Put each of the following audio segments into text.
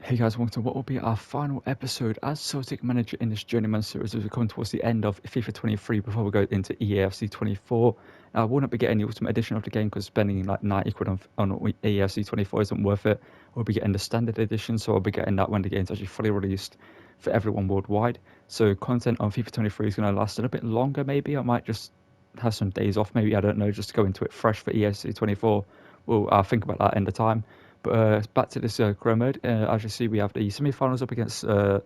Hey guys, welcome to what will be our final episode as Celtic manager in this Journeyman series as we come towards the end of FIFA 23 before we go into EAFC 24. Now, I will not be getting the Ultimate Edition of the game because spending like 90 quid on EAFC 24 isn't worth it. We'll be getting the Standard Edition, so I'll be getting that when the game's actually fully released for everyone worldwide. So content on FIFA 23 is going to last a little bit longer maybe. I might just have some days off maybe, I don't know, just to go into it fresh for EAFC 24. I'll think about that in the time. But back to this career mode. As you see, we have the semi-finals up against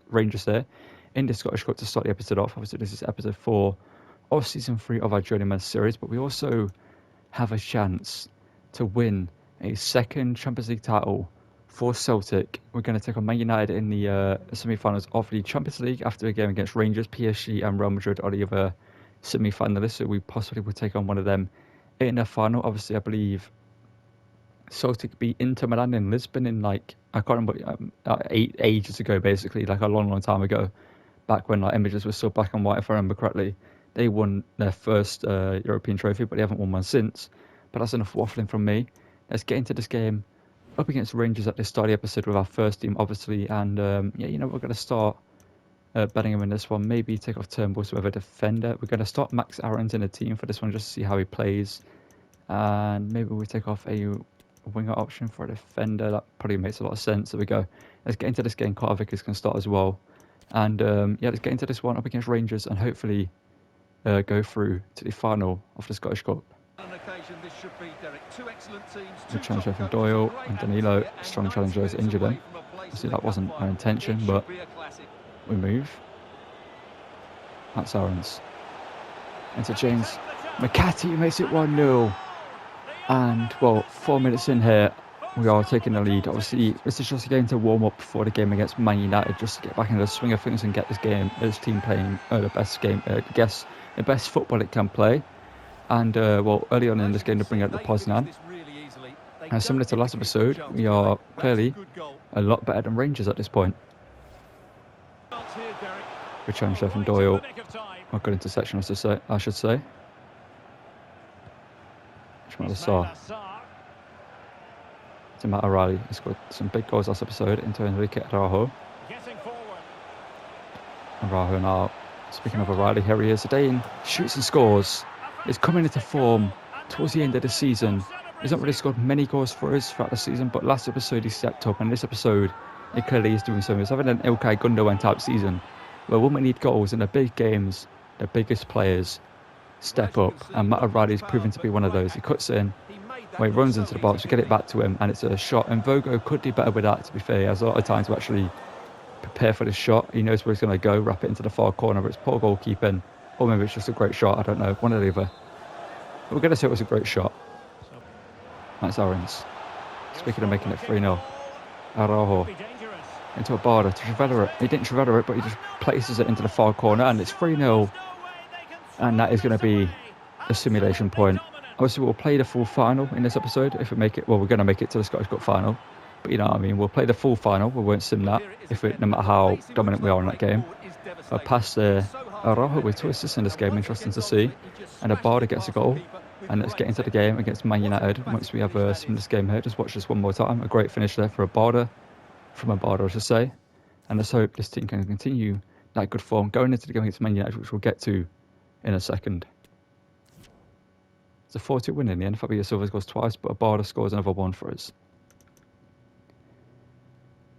Rangers there in the Scottish Cup to start the episode off. Obviously, this is episode 4 of season 3 of our Journeyman series. But we also have a chance to win a second Champions League title for Celtic. We're going to take on Man United in the semi-finals of the Champions League after a game against Rangers. PSG and Real Madrid are the other semi-finalists, so we possibly will take on one of them in the final. Obviously, I believe Celtic beat Inter Milan in Lisbon in I can't remember, ages ago, basically, like a long time ago, back when images were still black and white, if I remember correctly. They won their first European trophy, but they haven't won one since. But that's enough waffling from me. Let's get into this game up against Rangers at the start of the episode with our first team, obviously. And we're going to start Bellingham in this one. Maybe take off Turnbull to have a defender. We're going to start Max Aarons in the team for this one just to see how he plays. And maybe we take off a winger option for a defender. That probably makes a lot of sense. There we go. Let's get into this game. Carter Vickers can start as well. And let's get into this one up against Rangers and hopefully go through to the final of the Scottish Cup. Good challenge there from Doyle and Danilo. Strong challenger has injured him. Obviously that wasn't our intention, but we move. That's Aarons. Into James McCarthy makes it 1-0. And, 4 minutes in here, we are taking the lead. Obviously, this is just a game to warm up before the game against Man United, just to get back into the swing of things and get this team playing the best football it can play. And, early on in this game to bring out the Poznan. And similar to last episode, we are clearly a lot better than Rangers at this point. Good challenge there from Doyle. A good interception, I should say. To Matt O'Reilly. He scored some big goals last episode into Enrique Araujo. Araujo now, speaking of O'Reilly, here he is. Zidane shoots and scores. He's coming into form towards the end of the season. He's not really scored many goals for us throughout the season, but last episode he stepped up, and this episode he clearly is doing something. He's having an Ilkay Gundogan type season, where when we need goals in the big games, the biggest players step up, and Matt O'Reilly's proven to be one of those. He cuts in, he runs into the box, we get it back to him, and it's a shot. And Vogo could do better with that, to be fair. He has a lot of time to actually prepare for the shot. He knows where he's going to go, wrap it into the far corner, but it's poor goalkeeping, or maybe it's just a great shot, I don't know, one or the other. But we're going to say it was a great shot. That's Aarons. Speaking of making it 3-0, Araujo into a border to Trevella it. He didn't Trevella it, but he just places it into the far corner, and it's 3-0. And that is going to be a simulation point. Obviously, we'll play the full final in this episode if we make it. Well, we're going to make it to the Scottish Cup final. But you know what I mean? We'll play the full final. We won't sim that, no matter how dominant we are in that game. But past Araujo with 2 assists in this game, interesting to see. And Abada gets a goal. And let's get into the game against Man United once we have a sim this game here. Just watch this one more time. A great finish there for Abada. From Abada, I should say. And let's hope this team can continue that good form going into the game against Man United, which we'll get to in a second. It's a 4-2 win in the end. Fabio Silva scores twice, but Abada scores another one for us.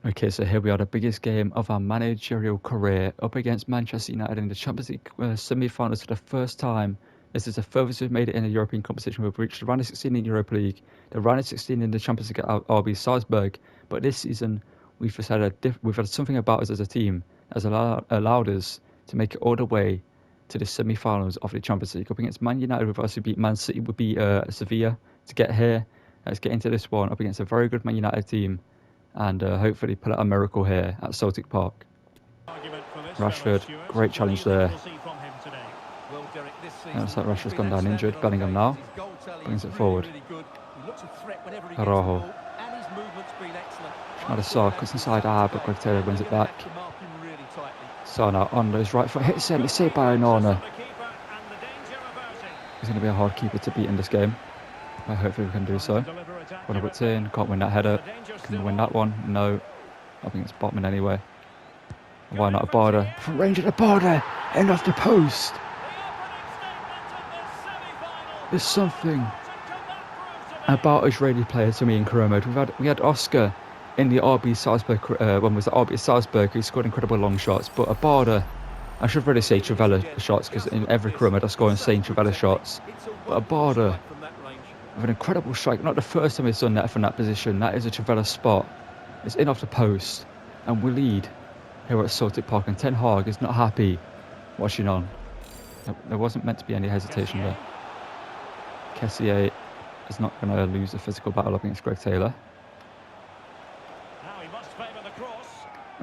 Okay, so here we are, the biggest game of our managerial career, up against Manchester United in the Champions League semi-finals for the first time. This is the furthest we've made it in a European competition. We've reached the round of 16 in Europa League, the round of 16 in the Champions League at RB Salzburg. But this season, we've had something about us as a team that has allowed us to make it all the way to the semi-finals of the Champions League. Up against Man United, we've also beat Man City, would be Sevilla to get here. Let's get into this one up against a very good Man United team and hopefully pull out a miracle here at Celtic Park. Rashford, great challenge there. Looks like Rashford's gone down injured. Bellingham now brings it forward. Araujo. Schmader Sarr cuts inside, but Greg Taylor wins it back. Sarr now on his right foot, hits it, it's saved by Onana. He's going to be a hard keeper to beat in this game. Hopefully we can do so. When I put in, can't win that header. Can we win that one? No. I think it's Botman anyway. Why not a border? From range of the border! End off the post! There's something about Israeli players to me in career mode. We had Oscar in the RB Salzburg, when was the RB Salzburg, he scored incredible long shots, but a border, I should really say Trivela shots, because in every career mode I score insane Trivela shots, but a border with an incredible strike. Not the first time he's done that from that position. That is a Trivela spot. It's in off the post, and we lead here at Celtic Park, and Ten Hag is not happy watching on. There wasn't meant to be any hesitation there. Kessié is not going to lose a physical battle up against Greg Taylor.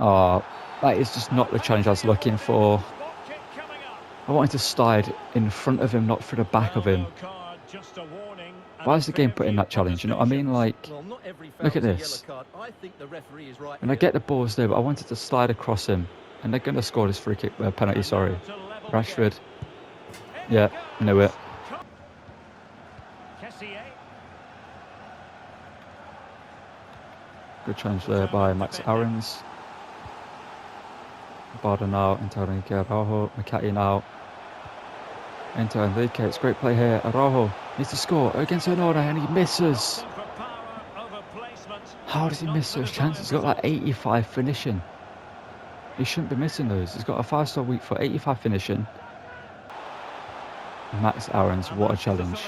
Oh, that is just not the challenge I was looking for. I wanted to slide in front of him, not through the back of him. Why is the game put in that challenge? You know what I mean? Like, look at this. And I get the balls there, but I wanted to slide across him. And they're going to score this free kick, penalty, sorry. Rashford. Yeah, knew it. Good challenge there by Max Aarons. Barda now into Enrique Araujo. McCarthy now into Enrique. It's great play here. Araujo needs to score against Onana and he misses. How does he miss those chances? He's got like 85 finishing. He shouldn't be missing those. He's got a 5-star week for 85 finishing. Max Aarons, what a challenge.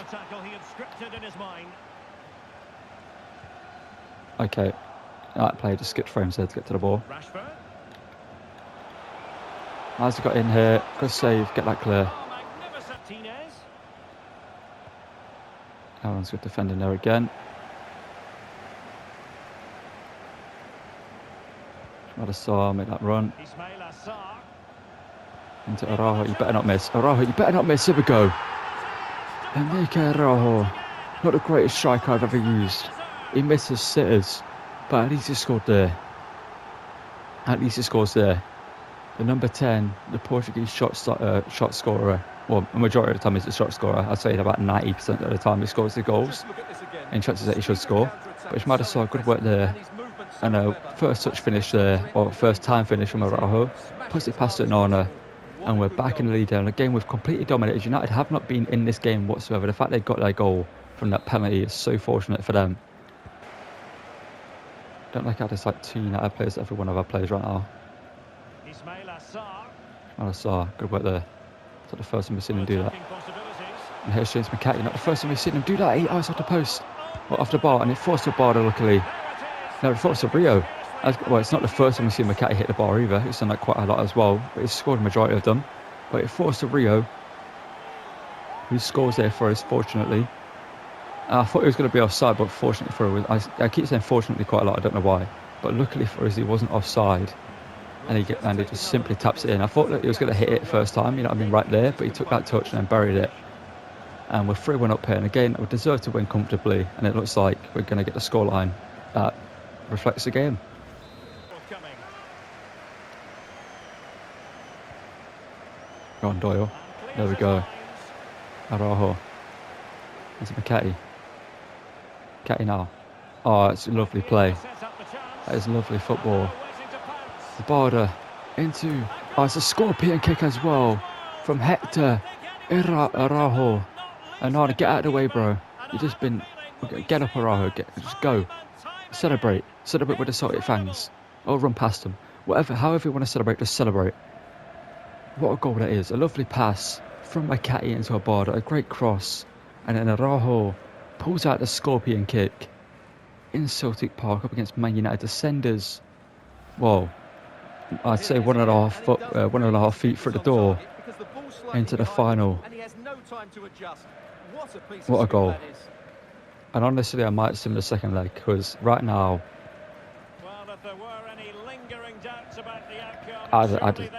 Okay, that player just skipped frames there to get to the ball. How's he got in here? Good save, get that clear. Aaron's good defending there again. Madasar make that run. Into Araujo, you better not miss. Araujo, you better not miss. Here we go. Enrique Araujo, not the greatest striker I've ever used. He misses sitters, but at least he scored there. At least he scores there. The number 10, the Portuguese shot scorer. Well, the majority of the time he's a shot scorer. I'd say about 90% of the time he scores the goals in chances that he should score. But it's Madasar, good work there. And a first touch finish there, or first time finish from Araujo. Puts it past Onana. And we're back in the lead down. A game we've completely dominated. United have not been in this game whatsoever. The fact they got their goal from that penalty is so fortunate for them. Don't like how there's like 2 United players every one of our players right now. Madasar, good work there. It's not the first time we've seen him do that. And here's James McCarthy, not the first time we've seen him do that. It's off the post, or off the bar, and it forced the bar, luckily. No, it forced Rio. Well, it's not the first time we've seen McCarthy hit the bar either. He's done that quite a lot as well, but he's scored a majority of them. But it forced Rio, who scores there for us, fortunately. I thought he was going to be offside, but fortunately for us, I keep saying fortunately quite a lot, I don't know why. But luckily for us, he wasn't offside. And he just simply taps it in. I thought that he was going to hit it first time, you know what I mean, right there. But he took that touch and then buried it. And we're 3-1 up here. And again, we deserve to win comfortably. And it looks like we're going to get the scoreline that reflects the game. Go on, Doyle. There we go. Araujo. Into McCarthy. McCarthy now. Oh, it's a lovely play. That is lovely football. The border into... Oh, it's a scorpion kick as well. From Hector Araujo. And now get out of the way, bro. You've just been... Get up, Araujo. Just go. Celebrate. Celebrate with the Celtic fans. Or run past them. However you want to celebrate, just celebrate. What a goal that is. A lovely pass from McCarthy into a border. A great cross. And then Araujo pulls out the scorpion kick in Celtic Park up against Man United Descenders. Whoa. I'd say 1.5 feet through the door into the final. What a goal. And honestly, I might sim the second leg, because right now,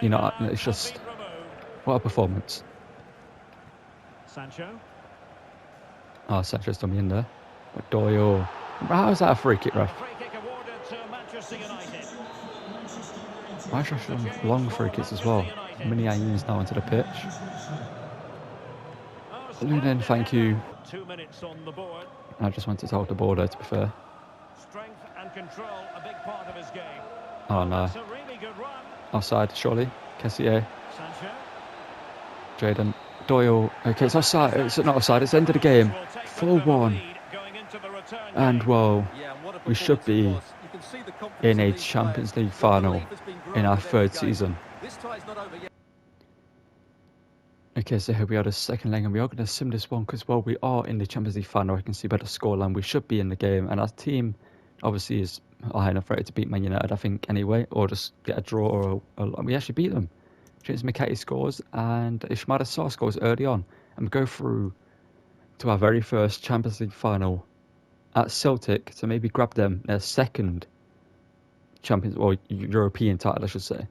you know, it's just, what a performance. Oh, Sancho's done me in there. But Doyle. How is that a free kick, ref? Why should I show long free kicks as well? Mini Ayun's now onto the pitch. Lunin, thank you. I just wanted to hold the ball there, to be fair. Strength and control, a big part of his game. Oh no. Offside, surely. Kessier. Jaden. Doyle. Okay, it's offside. It's not offside. It's the end of the game. 4-1. And well, we should be in a Champions League final in our third season. Okay, so here we are, the second leg, and we are going to sim this one because, well, we are in the Champions League final. I can see by the scoreline we should be in the game, and our team obviously is high enough ready to beat Man United, I think, anyway, or just get a draw, or we actually beat them. James McKay scores, and Ismaila Sarr scores early on, and we go through to our very first Champions League final at Celtic to maybe grab them their second Champions or European title, I should say.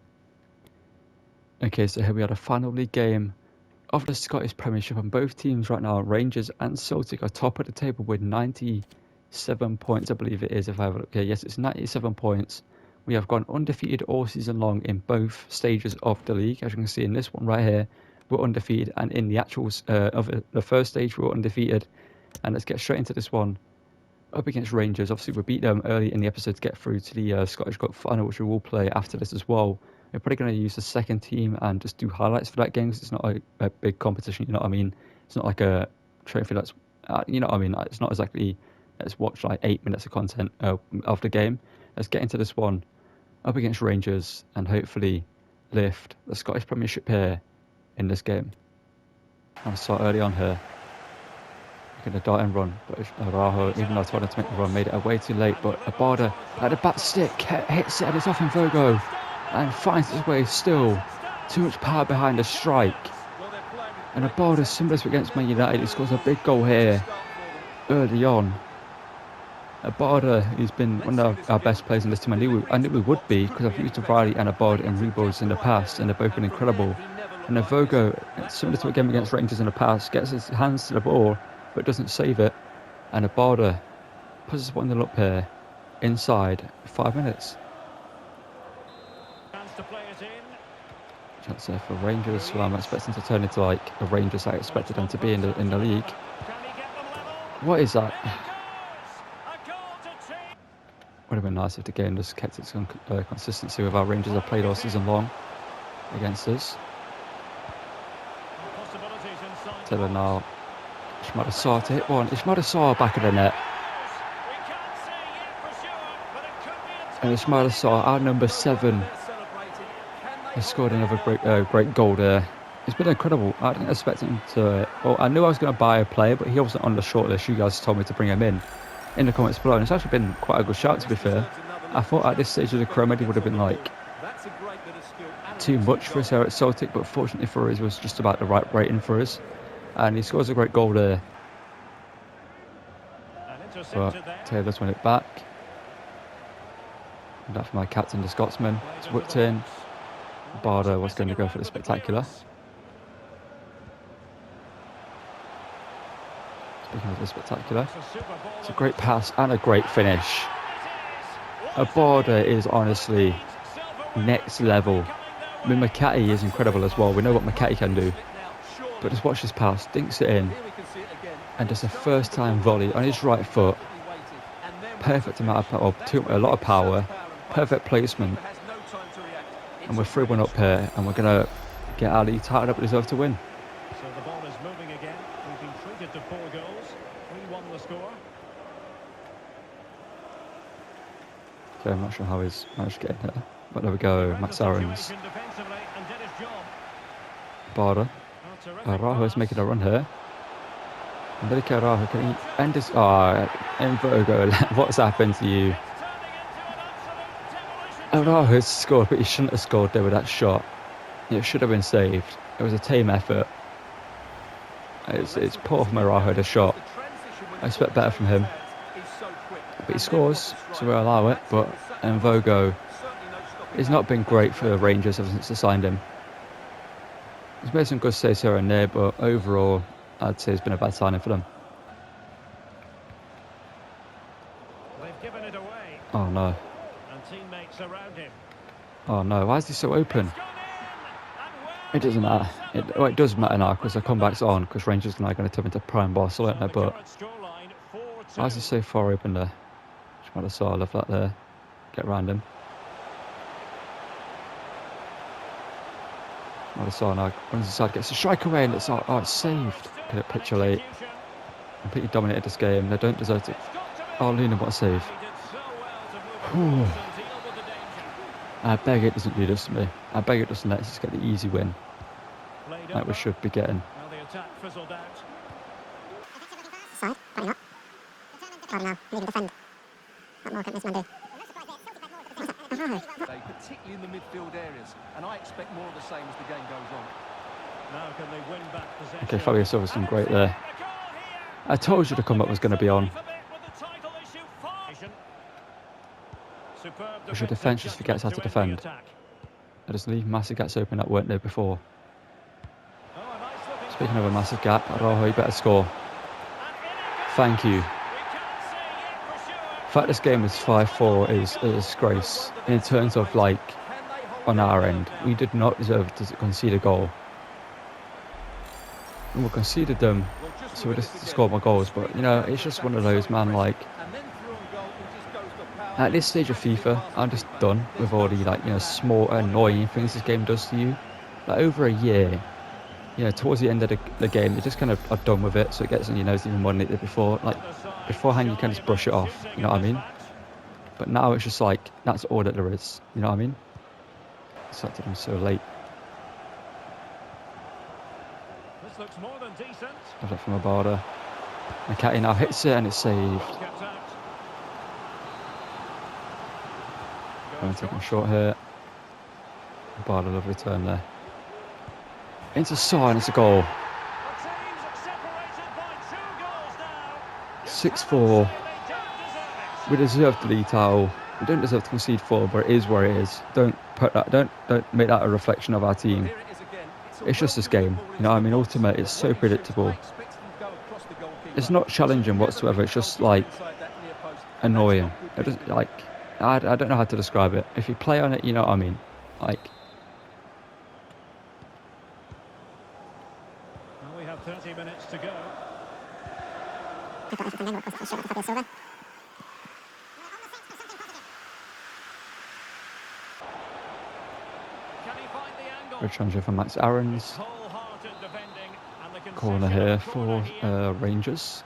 Okay, so here we are, the final league game of the Scottish Premiership, and both teams right now, Rangers and Celtic, are top of the table with 97 points, I believe it is, if I have a look here. Yes, it's 97 points. We have gone undefeated all season long in both stages of the league. As you can see in this one right here, we're undefeated, and in the actual of the first stage, we're undefeated. And let's get straight into this one. Up against Rangers, obviously we beat them early in the episode to get through to the Scottish Cup final, which we will play after this as well. We're probably going to use the second team and just do highlights for that game because it's not a big competition, you know what I mean? It's not like a trophy that's, you know what I mean? It's not exactly, let's watch like 8 minutes of content of the game. Let's get into this one up against Rangers and hopefully lift the Scottish Premiership here in this game. I'm so early on here. Going to dart and run, but Araujo, even though I told him to make the run, made it way too late. But Abada at the back stick hits it, and it's off in Vogo and finds his way still. Too much power behind the strike. And Abada, similar against Man United, he scores a big goal here early on. Abada, he's been one of our best players in this team. I knew we would be because I've used Riley and Abada in rebuilds in the past, and they've both been incredible. And then Vogo, similar to a game against Rangers in the past, gets his hands to the ball but doesn't save it, and Abada puts us 1-0 up here inside 5 minutes. Chance there for Rangers, who I'm expecting to turn into like a Rangers I expected them to be in the league. What is that? Would have been nice if the game just kept its consistency with our Rangers have played all season long against us. Taylor now. Ismaila Sarr to hit one. Ismaila Sarr back of the net. And Ismaila Sarr, our number 7, has scored another great goal there. It's been incredible. I didn't expect him to... Well, I knew I was going to buy a player, but he wasn't on the shortlist. You guys told me to bring him in the comments below. And it's actually been quite a good shout, to be fair. I thought at this stage of the career, he would have been like too much for us here at Celtic, but fortunately for us, it was just about the right rating for us. And he scores a great goal there. But Taylor's won it back. And that's my captain, the Scotsman. It's whipped in. Bardo was going to go for the spectacular. Speaking of the spectacular, it's a great pass and a great finish. Bardo is honestly next level. I mean, McCarthy is incredible as well. We know what McCarthy can do. But just watch this pass, dinks it in, and just a first-time volley on his right foot. Perfect amount of power, a lot of power, perfect placement. And we're 3-1 up here, and we're going to get our league tied up and deserve to win. So the ball is moving again. We've been treated to 4 goals. 3-1 the score. Okay, I'm not sure how he's managed to get in here. But there we go, Max Aarons. Barda. Araujo's making a run here. And Araujo, can he end his... in Virgo, what's happened to you? Araujo's scored, but he shouldn't have scored there with that shot. It should have been saved. It was a team effort. It's poor from Araujo, the shot. I expect better from him. But he scores, so we'll allow it. But Vogo, he's not been great for the Rangers ever since they signed him. He's made some good saves here and there, but overall, I'd say it's been a bad signing for them. They've given it away. Oh no. And teammates around him. Oh no, why is he so open? It doesn't matter. It does matter now because the comeback's on, because Rangers are now going to turn into prime Barcelona, but why is he so far open there? Ismaila Sarr, love that there. Get around him. Madasana runs inside, gets a strike away, and it's saved. Get it picture late. Completely dominated this game. They don't deserve to. Oh, Luna, what a save. Whew. I beg it doesn't do this to me. I beg it doesn't let us just get the easy win like we should be getting. Side, apparently not. Oh no, he didn't defend. What more can this man do? Particularly in the midfield areas, and I expect more of the same as the game goes on. Now can they win back possession? Okay, Fabio Silva's done great there. I told you the comeback was going to be on. Your defence just forgets how to defend. They just leave massive gaps open that weren't there before. Speaking of a massive gap, Araujo, you better score. Thank you. The fact this game is 5-4 is a disgrace in terms of, like, on our end. We did not deserve to concede a goal. And we conceded them, so we just scored more goals. But, you know, it's just one of those, man, like, at this stage of FIFA, I'm just done with all the, like, you know, small annoying things this game does to you. Like, over a year, you know, towards the end of the game, you just kind of are done with it, so it gets on your nose even more than it did before. Like, beforehand, you can just brush it off, you know what I mean? But now it's just like, that's all that there is, you know what I mean? Selected him so late. This looks more than decent. Left it from Abada. Makati now hits it and it's saved. Going to take him short here. Abada, lovely turn there. Into Saw and it's a goal. 6-4. We deserve the lead title. We don't deserve to concede 4, but it is where it is. Don't make that a reflection of our team. It's just this game. You know what I mean? Ultimate, it's so predictable. It's not challenging whatsoever. It's just like annoying. It just, like, I don't know how to describe it. If you play on it, you know what I mean. Like. Well, we have 30 minutes to go. Good transfer from Max Aarons. Corner here for Rangers.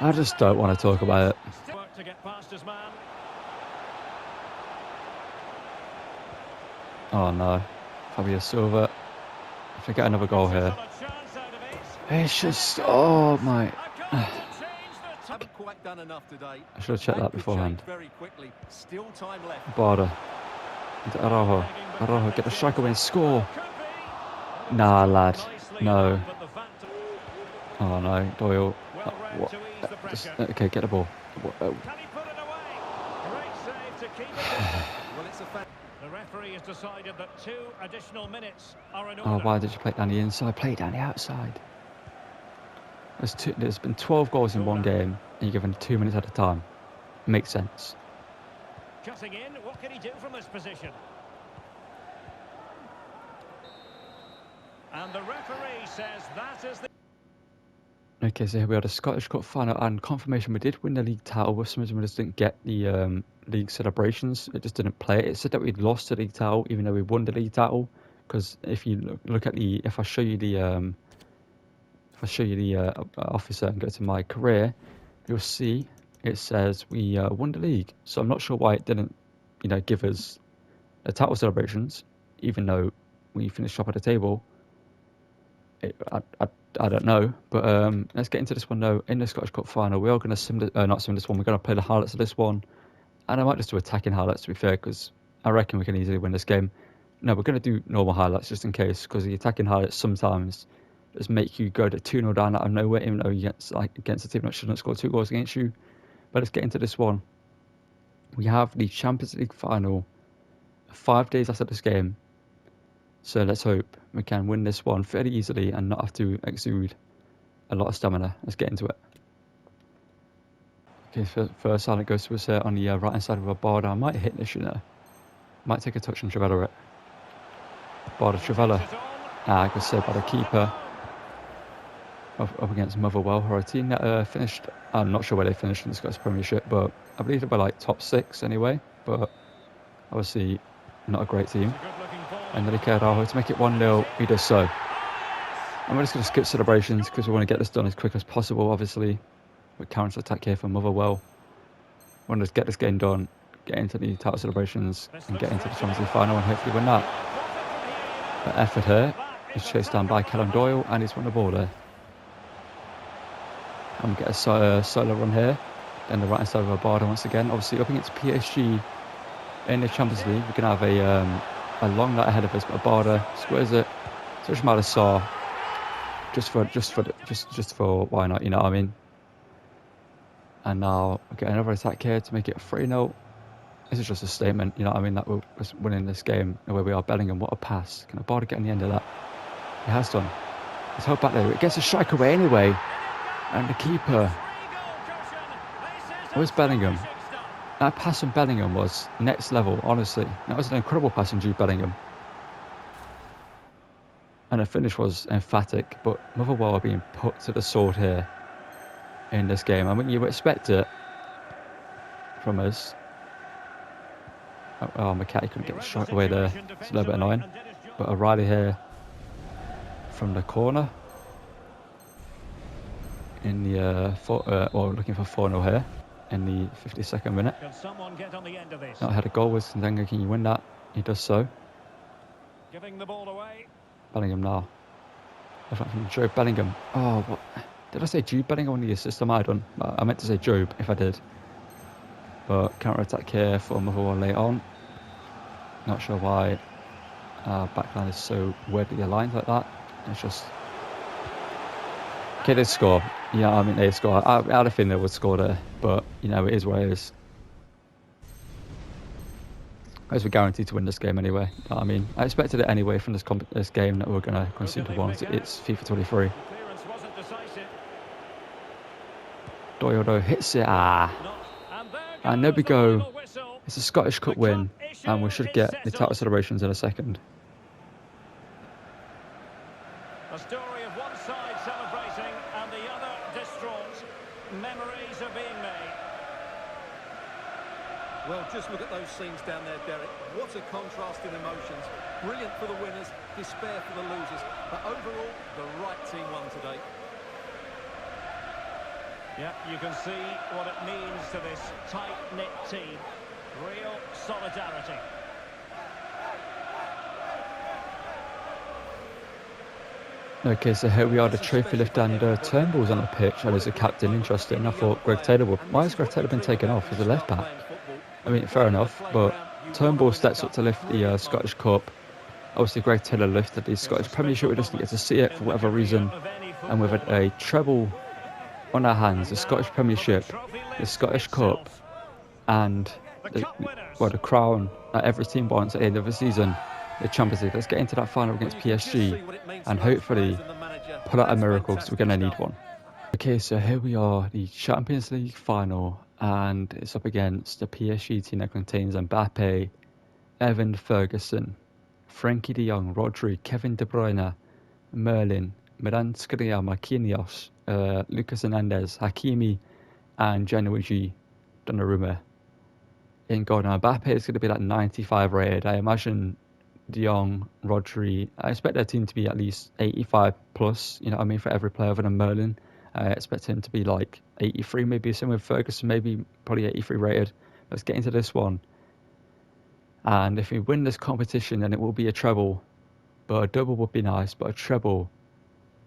I just don't want to talk about it. Oh no, Fabio Silva. If I get another goal here, it's just, oh my. I should have checked that beforehand. Barda. Into Araujo. Araujo, get the strike away and score. Nah, lad. No. Oh no, Doyle. What? Okay, get the ball. The referee has decided that 2 additional minutes are in order. Oh, why did you play it down the inside? Play it down the outside. There's been 12 goals in one game, and you're given 2 minutes at a time. Makes sense. Cutting in, what can he do from this position? And the referee says that is the... Okay, so here we are, the Scottish Cup final, and confirmation we did win the league title. For some reason, we just didn't get the league celebrations. It just didn't play it. It said that we'd lost the league title, even though we won the league title. Because if you look at the, if I show you the officer and go to my career, you'll see it says we won the league. So I'm not sure why it didn't, you know, give us the title celebrations, even though we finished top of the table. I don't know, but let's get into this one though. In the Scottish Cup final, we are going to not sim this one. We're going to play the highlights of this one, and I might just do attacking highlights to be fair, because I reckon we can easily win this game. No, we're going to do normal highlights just in case, because the attacking highlights sometimes just make you go to 2-0 down out of nowhere, even though you get against a team that shouldn't score 2 goals against you. But let's get into this one. We have the Champions League final 5 days after this game. So let's hope we can win this one fairly easily and not have to exude a lot of stamina. Let's get into it. Okay, first silent goes to us on the right hand side of our border. I might hit this, you know. Might take a touch on Trevella it. Border Trevella. I could say by the keeper. Up against Motherwell, who are a team that finished, I'm not sure where they finished in the Scottish Premiership, but I believe they were like top 6 anyway. But Obviously, not a great team. Good-looking ball. And then Araujo to make it 1-0. He does so. And we're just going to skip celebrations because we want to get this done as quick as possible, obviously. With counter-attack here from Motherwell. We want to just get this game done, get into the title celebrations, and get into the Champions League final and hopefully win that. But effort here is chased down by Callum Doyle, and he's won the ball there. And we get a solo run here. Then the right hand side of Abada once again. Obviously up against PSG in the Champions League. We're going to have a long night ahead of us, but Abada squares it. So just matter saw. Just for why not, you know what I mean? And now we get another attack here to make it 3-0. This is just a statement, you know what I mean, that we're winning this game the way we are. Bellingham, what a pass. Can Abada get in the end of that? He has done. Let's hope back there. It gets a strike away anyway. And the keeper. Where's Bellingham? That pass from Bellingham was next level, honestly. That was an incredible pass from Jude Bellingham. And the finish was emphatic, but Motherwell are being put to the sword here in this game. I mean, you would expect it from us. Oh, McCarthy couldn't get the shot away there. It's a little bit annoying. But O'Reilly here from the corner. In the looking for 4-0 here in the 52nd minute. Can someone get on the end of this? Not had a goal with Ndenga. Can you win that? He does so. Giving the ball away. Bellingham now. Left from Job Bellingham. Oh, what? Did I say Jude Bellingham on the assist? Am I done? I meant to say Job if I did. But counter-attack here for Motherwell late on. Not sure why our backline is so weirdly aligned like that. It's just... Okay, they score. Yeah, I mean, they score. I had a feeling they would score there. But, you know, it is what it is. As we're guaranteed to win this game anyway. You know what I mean, I expected it anyway from this game that we're going to concede one. It's FIFA 23. Clearance wasn't decisive. Doyodo hits it. And there we go. It's a Scottish Cup win. And we should get the title celebrations in a second. A story of one side celebrating and the other distraught. Memories are being made. Well, just look at those scenes down there, Derek. What a contrast in emotions. Brilliant for the winners, despair for the losers. But overall, the right team won today. Yeah, you can see what it means to this tight-knit team. Real solidarity. Okay, so here we are, the trophy lift, and Turnbull's on the pitch, and as a captain, interesting. I thought Greg Taylor would. Why has Greg Taylor been taken off as a left back? I mean, fair enough, but Turnbull steps up to lift the Scottish Cup. Obviously, Greg Taylor lifted the Scottish Premiership. We just get to see it for whatever reason. And with a treble on our hands, the Scottish Premiership, the Scottish Cup, and the crown that every team wants at the end of the season, the Champions League. Let's get into that final against PSG and hopefully pull out a miracle, because we're going to need one. Okay, so here we are, the Champions League final, and it's up against the PSG team that contains Mbappe, Evan Ferguson, Frankie de Jong, Rodri, Kevin De Bruyne, Merlin, Miran Skriniar, Marquinhos, Lucas Hernandez, Hakimi, and Gianluigi Donnarumma. In goal. Now, Mbappe is going to be like 95 rated. I imagine De Jong, Rodri, I expect their team to be at least 85 plus, you know what I mean, for every player other than Merlin. I expect him to be like 83, maybe same with Ferguson, maybe probably 83 rated. Let's get into this one. And if we win this competition, then it will be a treble. But a double would be nice, but a treble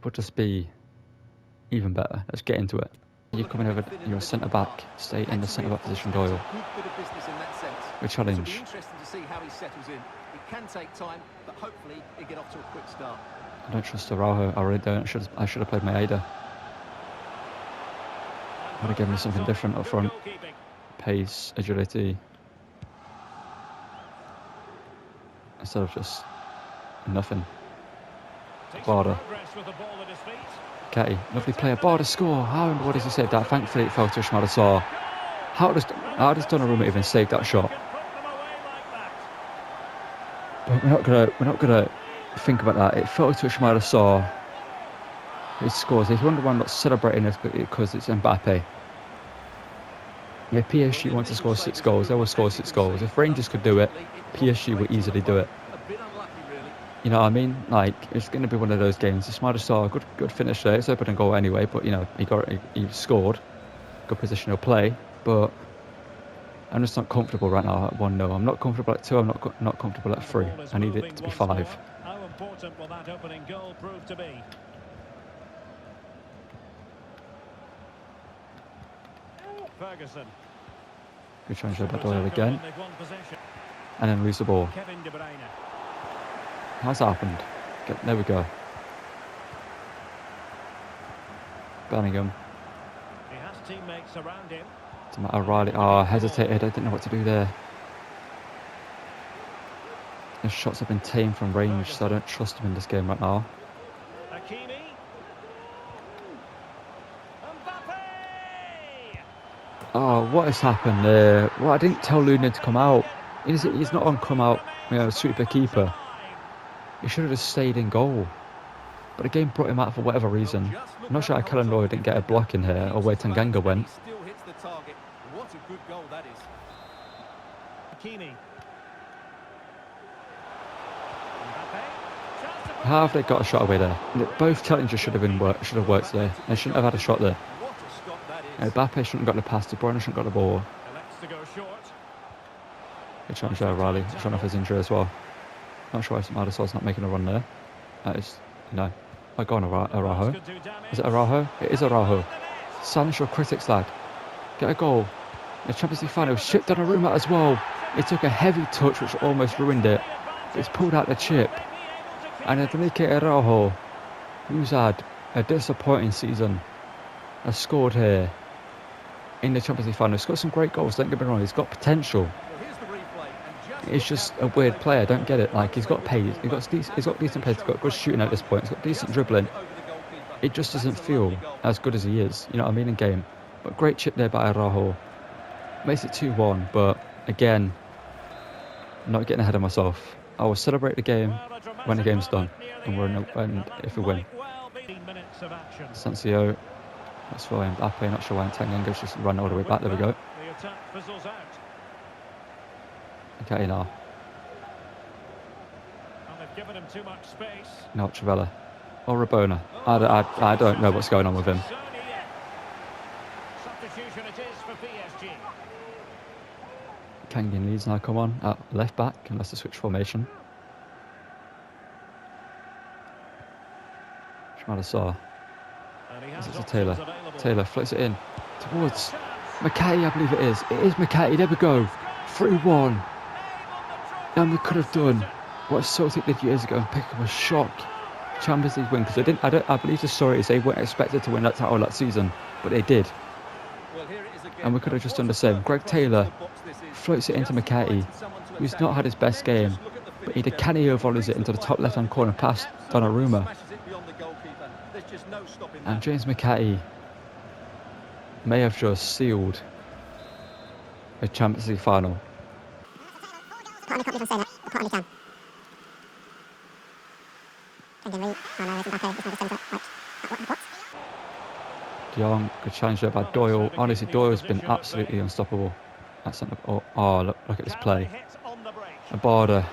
would just be even better. Let's get into it. You're coming over, you're a centre-back, stay in the centre-back position, Doyle. A challenge. It'll be interesting to see how he settles in. It can take time, but hopefully he'll get off to a quick start. I don't trust Araujo, I really don't. I should have played Maeda. Would have given me something different up front. Pace, agility. Instead of just nothing. Barder. Okay, lovely player. Barder score. How and what does he save that? Thankfully it fell to Ismaila Sarr. How does Donnarumma even save that shot? But we're not gonna think about that. It fell to Ismaila Sarr. He scores. If you wonder why I'm not celebrating this, because it's Mbappe. If PSG want to score 6 goals, they will score 6 goals. If Rangers could do it, PSG would easily do it. A bit unlucky, really. You know what I mean? Like, it's going to be one of those games. Ismaila Sarr, good finish there. It's open and goal anyway, but, you know, he scored. Good positional play, but I'm just not comfortable right now at 1-0. I'm not comfortable at 2, I'm not comfortable at 3. I need it to be 5. How important will that opening goal prove to be? Ferguson. Good challenge there by Doyle again. They've won possession. And then lose the ball. Kevin De Bruyne. How's that happened? There we go. Bellingham. He has teammates around him. To Matt O'Reilly. Oh, I hesitated. I didn't know what to do there. His shots have been tamed from range, so I don't trust him in this game right now. Hakimi. Mbappe. Oh, what has happened there? Well, I didn't tell Lunin to come out. He's not on come out, you know, sweep the keeper. He should have just stayed in goal. But the game brought him out for whatever reason. I'm not sure how Kellen Lloyd didn't get a block in here, or where Tanganga went. He still hits the target. What a good goal that is. Hakimi. Mbappe. How have they got a shot away there? Both challengers should have worked there. They shouldn't have had a shot there. What a stop that is. Mbappe shouldn't have got the pass. De Bruyne shouldn't have got the ball. Elects to go short. Good challenge there, Riley. Showing off his injury as well. Not sure why Madison's not making a run there. That is, no. I go on Araujo. Is it Araujo? It is Araujo. Silence your critics, lad. Get a goal. The Champions League final shipped Donnarumma as well. It took a heavy touch which almost ruined it. It's pulled out the chip. And Enrique Araujo, who's had a disappointing season, has scored here in the Champions League final. He's got some great goals, don't get me wrong. He's got potential. Well, here's the replay, and He's just a weird player. I don't get it. Like, he's got pace. He's got decent pace. He's got good shooting at this point. He's got decent dribbling. over the goalkeeper. It just doesn't feel as good as he is. You know what I mean? In game. But great chip there by Araujo. Makes it 2-1. But again, I'm not getting ahead of myself. I will celebrate the game when the game's done, and if we win. Sancio. That's for Mbappe. Not sure why Tanganga's just run all the way back. There we go. The attack fizzles out. Okay, now. And they've given him too much space. No, Trevella. Or Rabona. I don't know what's going on with him. Substitution it is for PSG. Kangan Leeds now come on at left back, unless they switch formation. Ismaila Sarr. And he This has is options Taylor. available. Taylor floats it in towards McKay, I believe it is. It is McKay. There we go. 3-1. And we could have done what Celtic did years ago and pick up a shock Champions League win, because I believe the story is they weren't expected to win that title that season, but they did. Well, here it is again. And we could have just done the same. Greg Taylor floats it into McKay, who's not had his best game, but he did Canio volleys it into the top left-hand corner past Donnarumma. And James McCarthy may have just sealed a Champions League final. Part of the company can say that. The part of the can. Thinking Lee. Oh no, it's Mbappe. It's not the centre. Right. What? De Jong, good challenge there by Doyle. Honestly, Doyle's been absolutely unstoppable. That's not, look at this play. Abada.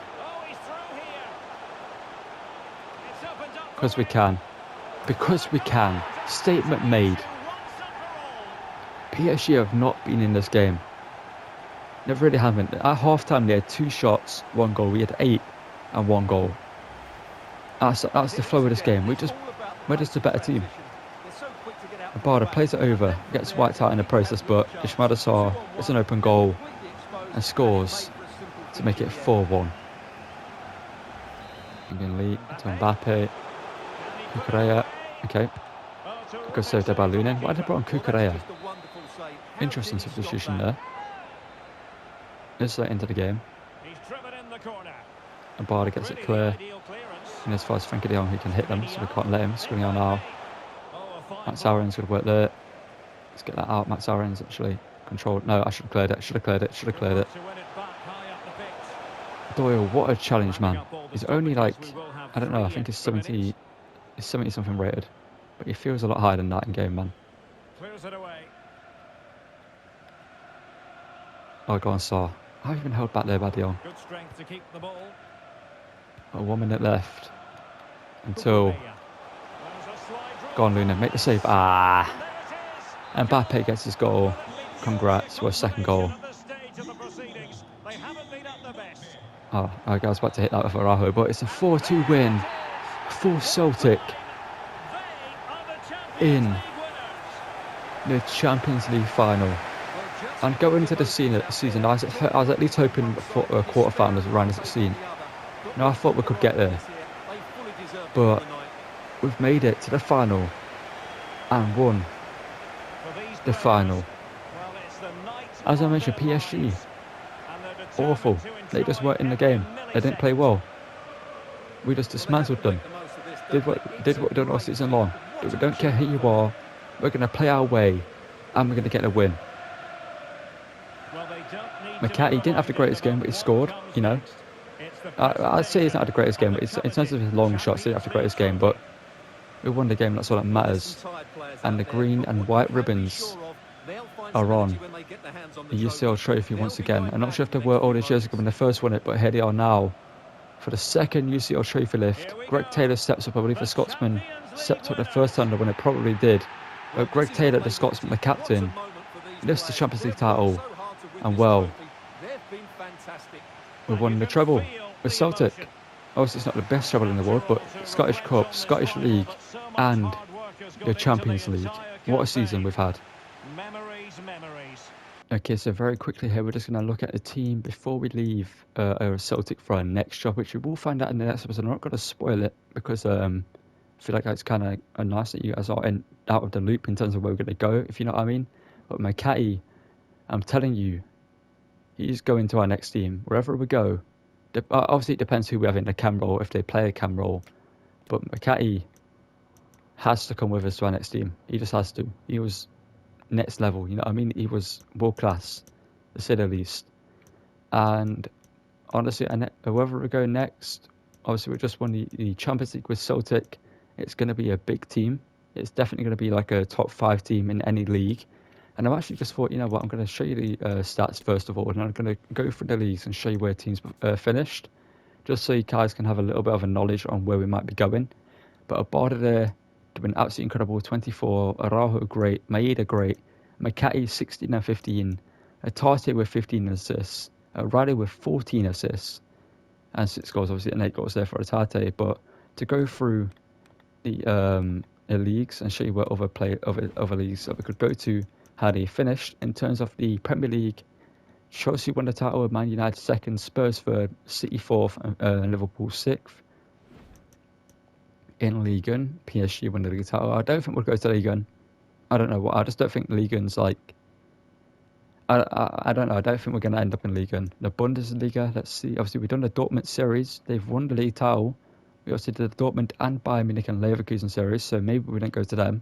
Because we can. Because we can. Statement made. PSG have not been in this game. They really haven't. At half time they had 2 shots, 1 goal. We had 8 and 1 goal. That's the flow of this game. We're just a better team. Abada plays it over, gets wiped out in the process, but Ismaila Sarr gets an open goal and scores to make it 4-1. Again, Lee to Mbappe. Cucurella. Okay. Good save there by Lunin. Why did they put on Cucurella? Interesting substitution there. Inside into the game. Abada gets it clear. And as far as Frankie de Jong, he can hit them, so we can't let him. Screening on now. Max Aaron's good work there. Let's get that out. Max Aaron's actually controlled. No, I should have cleared it. Should have cleared it. Doyle, what a challenge, man. He's only like, I don't know, I think he's 70 something rated. But he feels a lot higher than that in game, man. Clears it away. Oh, go on, Saar. How have you been held back there by Dion? Good strength to keep the ball. Oh, 1 minute left until... There's a slide rule. Go on, Luna, make the save. Ah! And there it is. Mbappe gets his goal. Well, it's been Congrats, purely for a second consolation goal. at this stage of the proceedings. They haven't been at their best. Oh, I was about to hit that with Araujo, but it's a 4-2 win for Celtic in the Champions League final. And going into the season, I was at least hoping for quarterfinals around the 16. Now I thought we could get there, but we've made it to the final and won the final. As I mentioned, PSG, awful. They just weren't in the game. They didn't play well. We just dismantled them. Did what we've done all season long. We don't care who you are. We're going to play our way, and we're going to get a win. McCarthy didn't have the greatest game, but he scored. You know, I'd say he's not had the greatest game, but in terms of his long shots, he didn't have the greatest game. But we won the game. That's all that matters. And the green and white ribbons are on the UCL trophy once again. I'm not sure if they were all these years ago when they first won it, but here they are now for the second UCL trophy lift. Greg Taylor steps up. I believe the Scotsman stepped up the first time when it probably did. But Greg Taylor, the Scotsman, the captain, lifts the Champions League title. And well, we've won the treble with Celtic. Obviously, it's not the best treble in the world, but Scottish Cup, Scottish League, and the Champions League. What a season we've had. Okay, so very quickly here, we're just going to look at the team before we leave Celtic for our next job, which we will find out in the next episode. I'm not going to spoil it because I feel like it's kind of nice that you guys are out of the loop in terms of where we're going to go, if you know what I mean. But McCarthy, I'm telling you, he's going to our next team. Wherever we go, obviously it depends who we have in the cam role, if they play a cam role. But McCarthy has to come with us to our next team. He just has to. He was next level, you know what I mean? He was world class, to say the least. And honestly, wherever we go next, obviously we just won the Champions League with Celtic. It's going to be a big team. It's definitely going to be like a top 5 team in any league. And I've actually just thought, you know what, I'm going to show you the stats first of all, and I'm going to go through the leagues and show you where teams finished, just so you guys can have a little bit of a knowledge on where we might be going. But Abada there, doing absolutely incredible, 24, Araujo great, Maeda great, McCarthy 16 and 15, Atarte with 15 assists, Riley with 14 assists, and 6 goals, obviously, and 8 goals there for Atarte. But to go through the leagues and show you where other leagues that we could go to, how they finished in terms of the Premier League. Chelsea won the title, Man United 2nd, Spurs 3rd, City 4th, and Liverpool 6th. In Ligue 1, PSG won the league title. I don't think we'll go to Ligue 1. I don't know what. I just don't think Ligue 1's like. I don't know. I don't think we're going to end up in Ligue 1. The Bundesliga, let's see. Obviously, we've done the Dortmund series. They've won the league title. We also did the Dortmund and Bayern Munich and Leverkusen series, so maybe we don't go to them.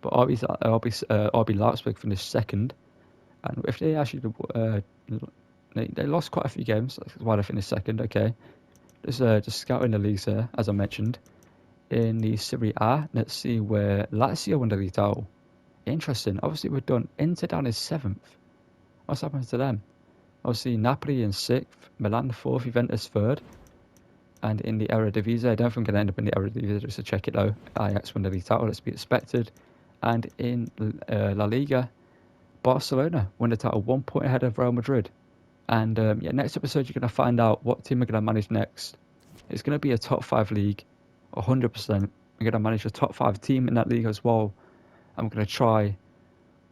But RB Leipzig finished 2nd, and if they actually they lost quite a few games, that's why they finished 2nd. Okay, just scouting the leagues here, as I mentioned. In the Serie A, let's see where Lazio won the league title. Interesting. Obviously, we've done Inter down as 7th. What's happened to them? Obviously, Napoli in 6th, Milan 4th, Juventus 3rd. And in the Eredivisie, I don't think I'm going to end up in the Eredivisie, just to check it though. Ajax won the league title, let's be expected. And in La Liga, Barcelona won the title 1 point ahead of Real Madrid. And next episode, you're going to find out what team we're going to manage next. It's going to be a top 5 league, 100%. We're going to manage a top 5 team in that league as well. I'm going to try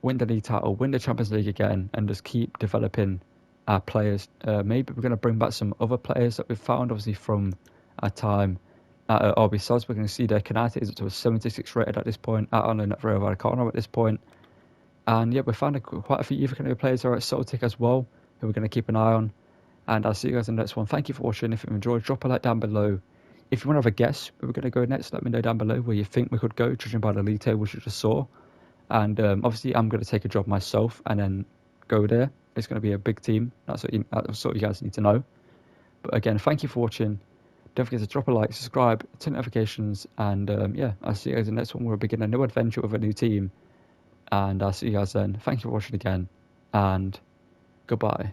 win the league title, win the Champions League again, and just keep developing our players. Maybe we're going to bring back some other players that we've found, obviously, from our time at RB Salzburg. We're going to see their Kanate is up to a 76 rated at this point, at Arnold Rayo Vallecano at this point. And yeah, we found quite a few youth academy players are at Celtic as well, who we're going to keep an eye on. And I'll see you guys in the next one. Thank you for watching. If you enjoyed, drop a like down below. If you want to have a guess where we're going to go next, let me know down below where you think we could go, judging by the league table you just saw. And obviously, I'm going to take a job myself and then go there. It's going to be a big team. That's what you guys need to know. But again, thank you for watching. Don't forget to drop a like, subscribe, turn notifications, and I'll see you guys in the next one where we begin a new adventure with a new team. And I'll see you guys then. Thank you for watching again, and goodbye.